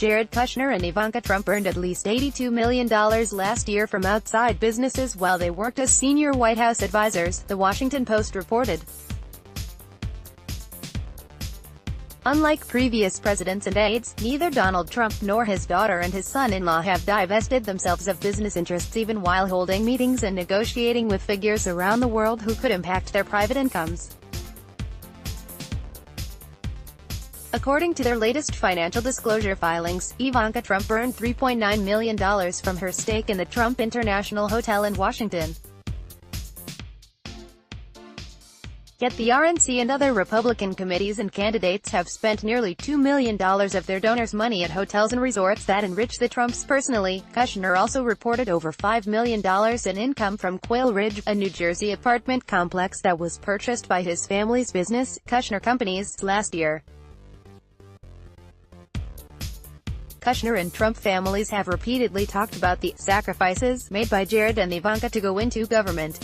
Jared Kushner and Ivanka Trump earned at least $82 million last year from outside businesses while they worked as senior White House advisors, The Washington Post reported. Unlike previous presidents and aides, neither Donald Trump nor his daughter and his son-in-law have divested themselves of business interests even while holding meetings and negotiating with figures around the world who could impact their private incomes. According to their latest financial disclosure filings, Ivanka Trump earned $3.9 million from her stake in the Trump International Hotel in Washington. Yet the RNC and other Republican committees and candidates have spent nearly $2 million of their donors' money at hotels and resorts that enrich the Trumps personally. Kushner also reported over $5 million in income from Quail Ridge, a New Jersey apartment complex that was purchased by his family's business, Kushner Companies, last year. Kushner and Trump families have repeatedly talked about the sacrifices made by Jared and Ivanka to go into government.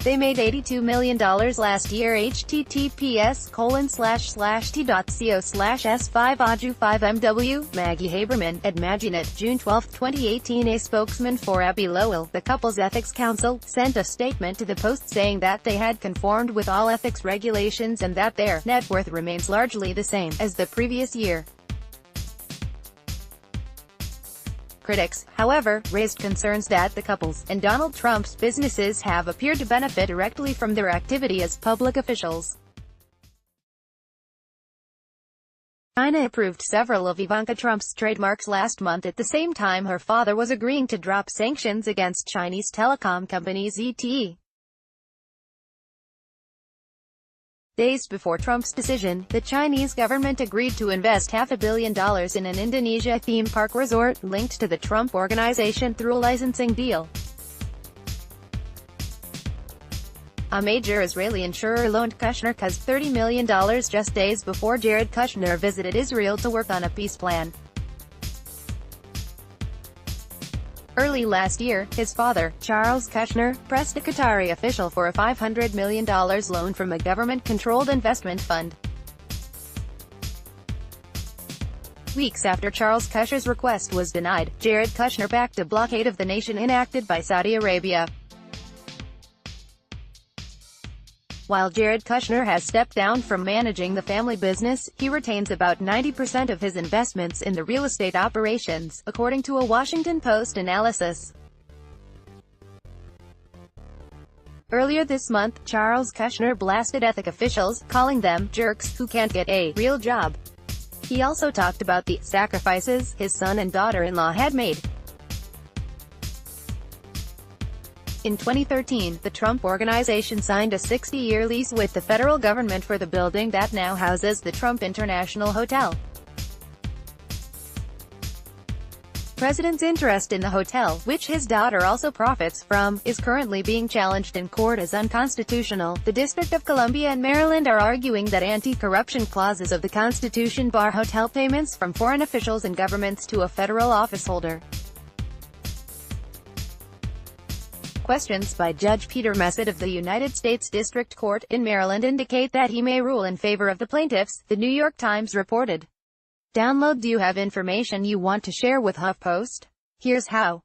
They made $82 million last year. https://t.co/s5aju5mw. Maggie Haberman, at Maginot, June 12, 2018. A spokesman for Abby Lowell, the couple's ethics counsel, sent a statement to the Post saying that they had conformed with all ethics regulations and that their net worth remains largely the same as the previous year. Critics, however, raised concerns that the couple's and Donald Trump's businesses have appeared to benefit directly from their activity as public officials. China approved several of Ivanka Trump's trademarks last month at the same time her father was agreeing to drop sanctions against Chinese telecom company ZTE. Days before Trump's decision, the Chinese government agreed to invest $500 million in an Indonesia theme park resort, linked to the Trump Organization through a licensing deal. A major Israeli insurer loaned Kushner $30 million just days before Jared Kushner visited Israel to work on a peace plan. Early last year, his father, Charles Kushner, pressed a Qatari official for a $500 million loan from a government-controlled investment fund. Weeks after Charles Kushner's request was denied, Jared Kushner backed a blockade of the nation enacted by Saudi Arabia. While Jared Kushner has stepped down from managing the family business, he retains about 90% of his investments in the real estate operations, according to a Washington Post analysis. Earlier this month, Charles Kushner blasted ethics officials, calling them jerks who can't get a real job. He also talked about the sacrifices his son and daughter-in-law had made. In 2013, the Trump Organization signed a 60-year lease with the federal government for the building that now houses the Trump International Hotel. President's interest in the hotel, which his daughter also profits from, is currently being challenged in court as unconstitutional. The District of Columbia and Maryland are arguing that anti-corruption clauses of the Constitution bar hotel payments from foreign officials and governments to a federal officeholder. Questions by Judge Peter Messett of the United States District Court in Maryland indicate that he may rule in favor of the plaintiffs, the New York Times reported. Download. Do you have information you want to share with HuffPost? Here's how.